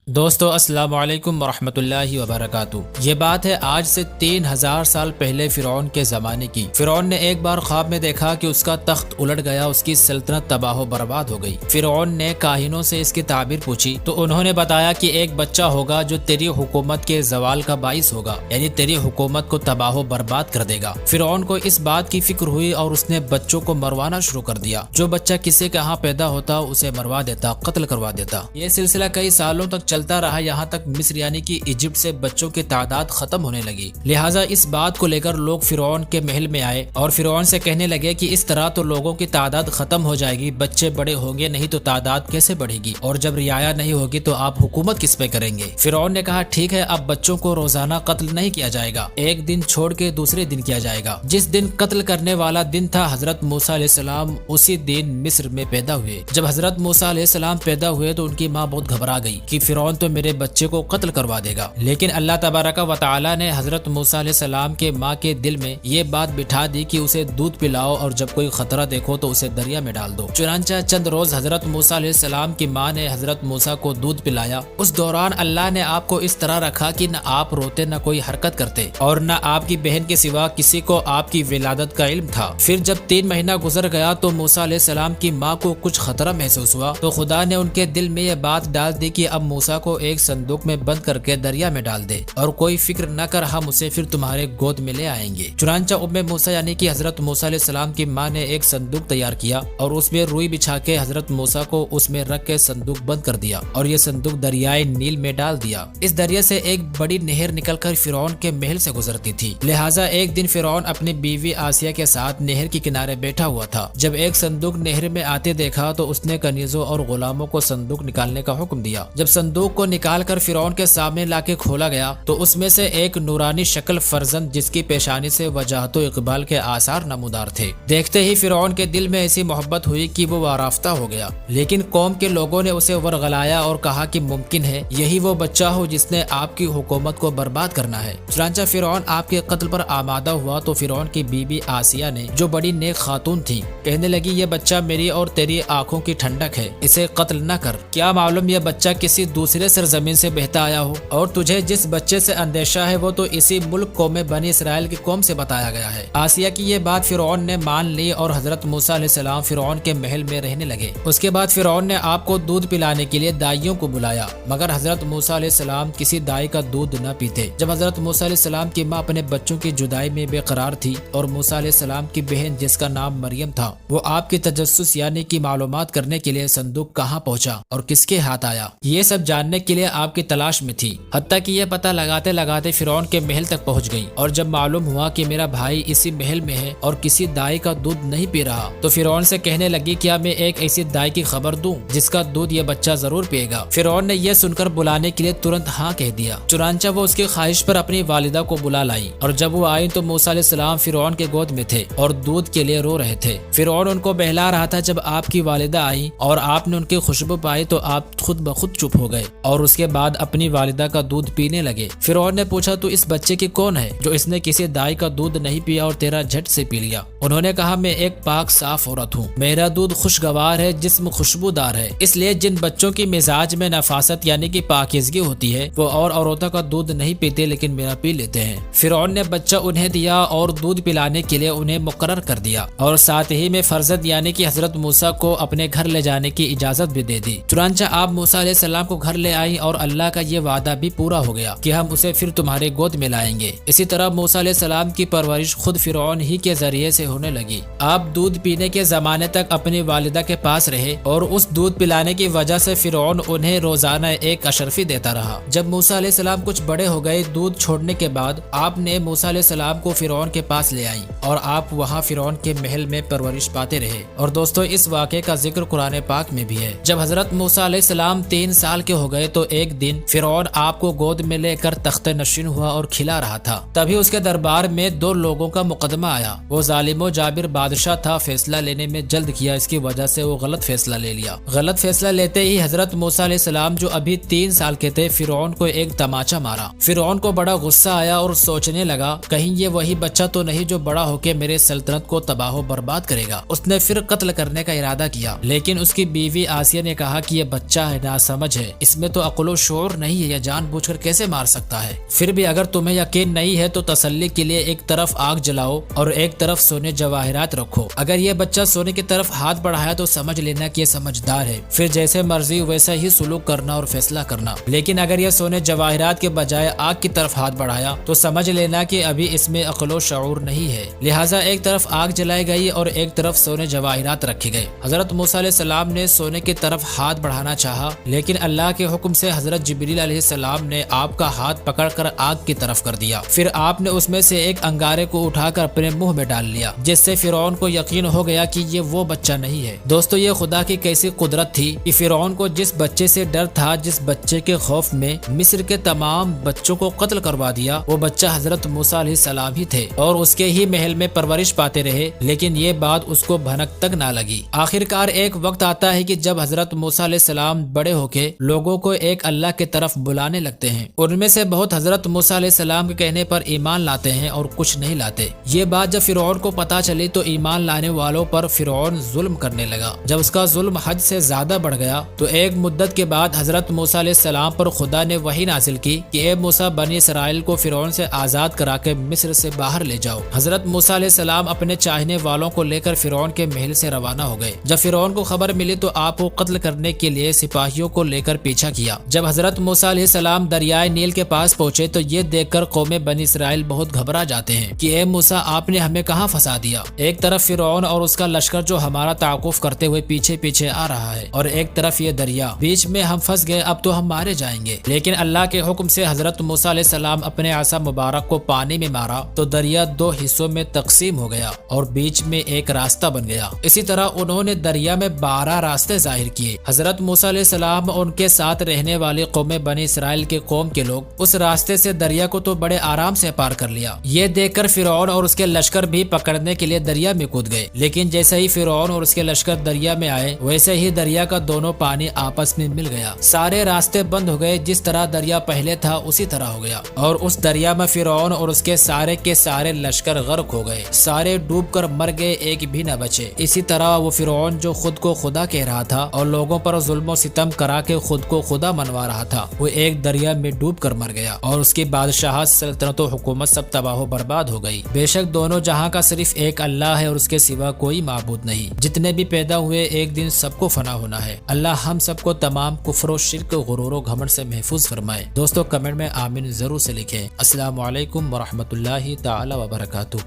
دوستو السلام علیکم ورحمۃ اللہ وبرکاتہ۔ یہ بات ہے آج سے 3000 سال پہلے فرعون کے زمانے کی۔ فرعون نے ایک بار خواب میں دیکھا کہ اس کا تخت الٹ گیا، اس کی سلطنت تباہ و برباد ہو گئی۔ فرعون نے کاہنوں سے اس کی تعبیر پوچھی تو انہوں نے بتایا کہ ایک بچہ ہوگا جو تیری حکومت کے زوال کا باعث ہوگا، یعنی تیری حکومت کو تباہ و برباد کر دے گا۔ فرعون کو اس بات کی فکر ہوئی اور اس نے بچوں کو مروانا شروع کر دیا۔ جو بچہ کسی کے ہاں پیدا ہوتا اسے مروا دیتا، قتل کروا دیتا۔ یہ سلسلہ کئی سالوں تک چلتا رہا، یہاں تک مصر یعنی کہ ایجپٹ سے بچوں کی تعداد ختم ہونے لگی۔ لہٰذا اس بات کو لے کر لوگ فرعون کے محل میں آئے اور فرعون سے کہنے لگے کہ اس طرح تو لوگوں کی تعداد ختم ہو جائے گی، بچے بڑے ہوں گے نہیں تو تعداد کیسے بڑھے گی، اور جب رعایا نہیں ہوگی تو آپ حکومت کس پہ کریں گے؟ فرعون نے کہا ٹھیک ہے، اب بچوں کو روزانہ قتل نہیں کیا جائے گا، ایک دن چھوڑ کے دوسرے دن کیا جائے گا۔ جس دن قتل کرنے والا دن تھا حضرت موسیٰ علیہ السلام اسی دن مصر میں پیدا ہوئے۔ جب حضرت موسیٰ علیہ السلام پیدا ہوئے تو ان کی ماں بہت گھبرا گئی کہ فرعون تو میرے بچے کو قتل کروا دے گا، لیکن اللہ تبارک و تعالی نے حضرت موسیٰ علیہ السلام کے ماں کے دل میں یہ بات بٹھا دی کہ اسے دودھ پلاؤ اور جب کوئی خطرہ دیکھو تو اسے دریا میں ڈال دو۔ چنانچہ چند روز حضرت موسیٰ علیہ السلام کی ماں نے حضرت موسیٰ کو دودھ پلایا۔ اس دوران اللہ نے آپ کو اس طرح رکھا کہ نہ آپ روتے نہ کوئی حرکت کرتے، اور نہ آپ کی بہن کے سوا کسی کو آپ کی ولادت کا علم تھا۔ پھر جب 3 مہینہ گزر گیا تو موسیٰ علیہ السلام کی ماں کو کچھ خطرہ محسوس ہوا تو خدا نے ان کے دل میں یہ بات ڈال دی کہ اب موسیٰ کو ایک صندوق میں بند کر کے دریا میں ڈال دے، اور کوئی فکر نہ کر، ہم اسے پھر تمہارے گود میں لے آئیں گے۔ چنانچہ موسیٰ یعنی کہ حضرت موسیٰ علیہ السلام کی ماں نے ایک صندوق تیار کیا اور اس میں روئی بچھا کے حضرت موسیٰ کو اس میں رکھ کے صندوق بند کر دیا اور یہ صندوق دریائے نیل میں ڈال دیا۔ اس دریا سے ایک بڑی نہر نکل کر فرعون کے محل سے گزرتی تھی، لہٰذا ایک دن فرعون اپنی بیوی آسیہ کے ساتھ نہر کے کنارے بیٹھا ہوا تھا۔ جب ایک صندوق نہر میں آتے دیکھا تو اس نے کنیزوں اور غلاموں کو صندوق نکالنے کا حکم دیا۔ جب صندوق کو نکال کر فرعون کے سامنے لا کے کھولا گیا تو اس میں سے ایک نورانی شکل فرزند جس کی پیشانی سے وجاہت و اقبال کے آثار نمودار تھے۔ دیکھتے ہی فرعون کے دل میں ایسی محبت ہوئی کہ وہ آرافتہ ہو گیا، لیکن قوم کے لوگوں نے اسے ورغلایا اور کہا کہ ممکن ہے یہی وہ بچہ ہو جس نے آپ کی حکومت کو برباد کرنا ہے۔ چنانچہ فرعون آپ کے قتل پر آمادہ ہوا تو فرعون کی بیوی آسیہ نے، جو بڑی نیک خاتون تھی، کہنے لگی یہ بچہ میری اور تیری آنکھوں کی ٹھنڈک ہے، اسے قتل نہ کر، کیا معلوم یہ بچہ کسی دوسرے سرزمین سے بہتا آیا ہو، اور تجھے جس بچے سے اندیشہ ہے وہ تو اسی ملک قوم بنی اسرائیل کی قوم سے بتایا گیا ہے۔ آسیہ کی یہ بات فرعون نے مان لی اور حضرت موسیٰ علیہ السلام فرعون کے محل میں رہنے لگے۔ اس کے بعد فرعون نے آپ کو دودھ پلانے کے لیے دائیوں کو بلایا، مگر حضرت موسیٰ علیہ السلام کسی دائی کا دودھ نہ پیتے۔ جب حضرت موسیٰ علیہ السلام کی ماں اپنے بچوں کی جدائی میں بے قرار تھی اور موسیٰ علیہ السلام کی بہن جس کا نام مریم تھا وہ آپ کی تجسس یعنی کی معلومات کرنے کے لیے صندوق کہاں پہنچا اور کس کے ہاتھ آیا یہ سب جاننے کے لیے آپ کی تلاش میں تھی، حتیٰ کہ یہ پتہ لگاتے لگاتے فرعون کے محل تک پہنچ گئی۔ اور جب معلوم ہوا کہ میرا بھائی اسی محل میں ہے اور کسی دائی کا دودھ نہیں پی رہا تو فرعون سے کہنے لگی کیا میں ایک ایسی دائی کی خبر دوں جس کا دودھ یہ بچہ ضرور پیے گا۔ فرعون نے یہ سن کر بلانے کے لیے ترنت ہاں کہہ دیا۔ چنانچہ وہ اس کی خواہش پر اپنی والدہ کو بلا لائی، اور جب وہ آئی تو موسیٰ علیہ السلام فرعون کے گود میں تھے اور دودھ کے لیے رو رہے تھے۔ فرعون ان کو بہلا رہا تھا۔ جب آپ کی والدہ آئی اور آپ نے ان کی خوشبو پائی تو آپ خود بخود چپ ہو گئے اور اس کے بعد اپنی والدہ کا دودھ پینے لگے۔ فرعون نے پوچھا تو اس بچے کی کون ہے جو اس نے کسی دائی کا دودھ نہیں پیا اور تیرا جھٹ سے پی لیا؟ انہوں نے کہا میں ایک پاک صاف عورت ہوں، میرا دودھ خوشگوار ہے، جسم خوشبودار ہے، اس لیے جن بچوں کی مزاج میں نفاست یعنی کہ پاکیزگی ہوتی ہے وہ اور عورتوں کا دودھ نہیں پیتے لیکن میرا پی لیتے ہیں۔ فرعون نے بچہ انہیں دیا اور دودھ پلانے کے لیے انہیں مقرر کر دیا اور ساتھ ہی میں فرزند یعنی کہ حضرت موسیٰ کو اپنے گھر لے جانے کی اجازت بھی دے دی۔ چنانچہ آپ موسیٰ علیہ السلام کو گھر لے آئی اور اللہ کا یہ وعدہ بھی پورا ہو گیا کہ ہم اسے پھر تمہارے گود میں لائیں گے۔ اسی طرح موسیٰ علیہ السلام کی پرورش خود فرعون ہی کے ذریعے سے ہونے لگی۔ آپ دودھ پینے کے زمانے تک اپنی والدہ کے پاس رہے اور اس دودھ پلانے کی وجہ سے فرعون انہیں روزانہ ایک اشرفی دیتا رہا۔ جب موسیٰ علیہ السلام کچھ بڑے ہو گئے دودھ چھوڑنے کے بعد آپ نے موسیٰ علیہ السلام کو فرعون کے پاس لے آئی اور آپ وہاں فرعون کے محل میں پرورش پاتے رہے۔ اور دوستو اس واقعے کا ذکر قرآن پاک میں بھی ہے۔ جب حضرت موسیٰ علیہ السلام 3 سال کے ہو گئے تو ایک دن فرعون آپ کو گود میں لے کر تخت نشین ہوا اور کھلا رہا تھا، تبھی اس کے دربار میں 2 لوگوں کا مقدمہ آیا۔ وہ ظالم و جابر بادشاہ تھا، فیصلہ لینے میں جلد کیا، اس کی وجہ سے وہ غلط فیصلہ لے لیا۔ غلط فیصلہ لیتے ہی حضرت موسیٰ علیہ السلام جو ابھی 3 سال کے تھے فرعون کو ایک تماچا مارا۔ فرعون کو بڑا غصہ آیا اور سوچنے لگا کہیں یہ وہی بچہ تو نہیں جو بڑا ہو کے میرے سلطنت کو تباہ و برباد کرے گا۔ اس نے پھر قتل کرنے کا ارادہ کیا، لیکن اس کی بیوی آسیہ نے کہا کہ یہ بچہ ہے، ناسمجھ ہے، اس اس میں تو عقل و شعور نہیں ہے، یا جان بوجھ کر کیسے مار سکتا ہے؟ پھر بھی اگر تمہیں یقین نہیں ہے تو تسلی کے لیے ایک طرف آگ جلاؤ اور ایک طرف سونے جواہرات رکھو۔ اگر یہ بچہ سونے کی طرف ہاتھ بڑھایا تو سمجھ لینا کہ یہ سمجھدار ہے، پھر جیسے مرضی ویسا ہی سلوک کرنا اور فیصلہ کرنا۔ لیکن اگر یہ سونے جواہرات کے بجائے آگ کی طرف ہاتھ بڑھایا تو سمجھ لینا کہ ابھی اس میں عقل و شعور نہیں ہے۔ لہٰذا ایک طرف آگ جلائی گئی اور ایک طرف سونے جواہرات رکھے گئے۔ حضرت موسیٰ علیہ السلام نے سونے کی طرف ہاتھ بڑھانا چاہا، لیکن اللہ کے حکم سے حضرت جبریل علیہ السلام نے آپ کا ہاتھ پکڑ کر آگ کی طرف کر دیا۔ پھر آپ نے اس میں سے ایک انگارے کو اٹھا کر اپنے منہ میں ڈال لیا، جس سے فرعون کو یقین ہو گیا کہ یہ وہ بچہ نہیں ہے۔ دوستو، یہ خدا کی کیسی قدرت تھی کہ فرعون کو جس بچے سے ڈر تھا، جس بچے کے خوف میں مصر کے تمام بچوں کو قتل کروا دیا، وہ بچہ حضرت موسیٰ علیہ السلام ہی تھے اور اس کے ہی محل میں پرورش پاتے رہے، لیکن یہ بات اس کو بھنک تک نہ لگی۔ آخرکار ایک وقت آتا ہے کہ جب حضرت موسیٰ علیہ السلام بڑے ہو کے لوگوں کو ایک اللہ کی طرف بلانے لگتے ہیں۔ ان میں سے بہت حضرت موسیٰ علیہ السلام کے کہنے پر ایمان لاتے ہیں اور کچھ نہیں لاتے۔ یہ بات جب فرعون کو پتہ چلی تو ایمان لانے والوں پر فرعون ظلم کرنے لگا۔ جب اس کا ظلم حد سے زیادہ بڑھ گیا تو ایک مدت کے بعد حضرت موسیٰ علیہ السلام پر خدا نے وحی نازل کی کہ اے موسیٰ، بنی اسرائیل کو فرعون سے آزاد کرا کے مصر سے باہر لے جاؤ۔ حضرت موسیٰ علیہ السلام اپنے چاہنے والوں کو لے کر فرعون کے محل سے روانہ ہو گئے۔ جب فرعون کو خبر ملی تو آپ کو قتل کرنے کے لیے سپاہیوں کو لے کر پیچھا کیا۔ جب حضرت موسیٰ علیہ السلام دریائے نیل کے پاس پہنچے تو یہ دیکھ کر قوم بنی اسرائیل بہت گھبرا جاتے ہیں کہ اے موسیٰ، آپ نے ہمیں کہاں پھنسا دیا؟ ایک طرف فرعون اور اس کا لشکر جو ہمارا تعاقب کرتے ہوئے پیچھے پیچھے آ رہا ہے، اور ایک طرف یہ دریا، بیچ میں ہم پھنس گئے، اب تو ہم مارے جائیں گے۔ لیکن اللہ کے حکم سے حضرت موسیٰ علیہ السلام اپنے عصا مبارک کو پانی میں مارا تو دریا دو حصوں میں تقسیم ہو گیا اور بیچ میں ایک راستہ بن گیا۔ اسی طرح انہوں نے دریا میں 12 راستے ظاہر کیے۔ حضرت موسیٰ علیہ السلام اور ان کے ساتھ رہنے والی قوم بنی اسرائیل کے قوم کے لوگ اس راستے سے دریا کو تو بڑے آرام سے پار کر لیا۔ یہ دیکھ کر فرعون اور اس کے لشکر بھی پکڑنے کے لیے دریا میں کود گئے، لیکن جیسے ہی فرعون اور اس کے لشکر دریا میں آئے ویسے ہی دریا کا دونوں پانی آپس میں مل گیا۔ سارے راستے بند ہو گئے، جس طرح دریا پہلے تھا اسی طرح ہو گیا، اور اس دریا میں فرعون اور اس کے سارے لشکر غرق ہو گئے، سارے ڈوب کر مر گئے، ایک بھی نہ بچے۔ اسی طرح وہ فرعون جو خود کو خدا کہہ رہا تھا اور لوگوں پر ظلم و ستم کرا کے خود کو خدا منوا رہا تھا، وہ ایک دریا میں ڈوب کر مر گیا، اور اس کی بادشاہت، سلطنت و حکومت سب تباہ و برباد ہو گئی۔ بے شک دونوں جہاں کا صرف ایک اللہ ہے اور اس کے سوا کوئی معبود نہیں۔ جتنے بھی پیدا ہوئے ایک دن سب کو فنا ہونا ہے۔ اللہ ہم سب کو تمام کفر و شرک، غرور و گھمنڈ سے محفوظ فرمائے۔ دوستو کمنٹ میں آمین ضرور سے لکھیں۔ السلام علیکم ورحمۃ اللہ تعالی وبرکاتہ۔